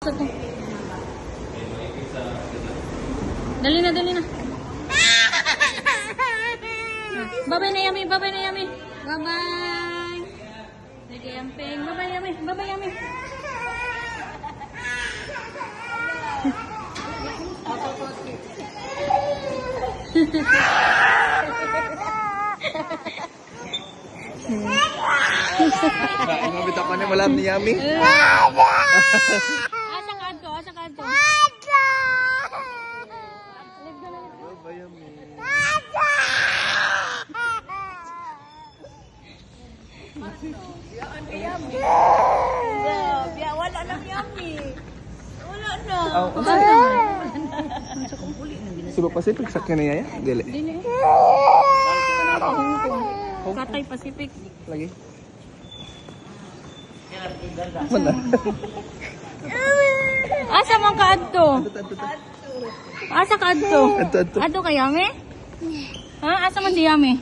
Asa to? Dali na, dali na. Bye-bye na, Yami. Bye-bye na, Yami. Bye-bye. Sige, Yamping. Bye-bye, Yami. Bye-bye, Yami. Mabita pa niya malam ni Yami. Asa ka to? Asa ka to? Biya, wala lang Yami. Wala na. Subo Pacific sakyan niya ya? Dili. Dili. Katay Pacific. Lagi. Mana? Asa man ka adto? Asa ka adto? Adto. Adto ka Yami? Ha? Asa man si Yami?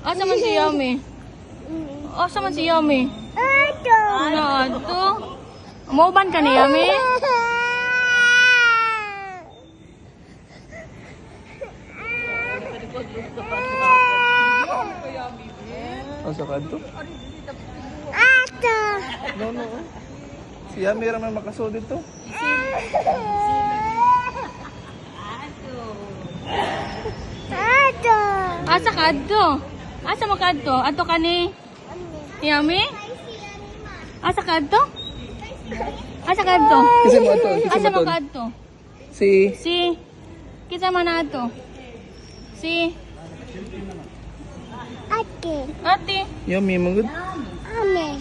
Asa man si Yami? Asa man si Yami? Ano adto? Mauban ka ni Yami? Asa ka adto? No. Si Yami raman makaso dito. Asa ka adto? Asa man ka adto? Adto ka ni Yami? Asa ka adto? Asa ka adto? Kisa mo ato? Asa man ka adto? Si Kisa man na adto? Si Ate. Ate. Yami mangud. Ame.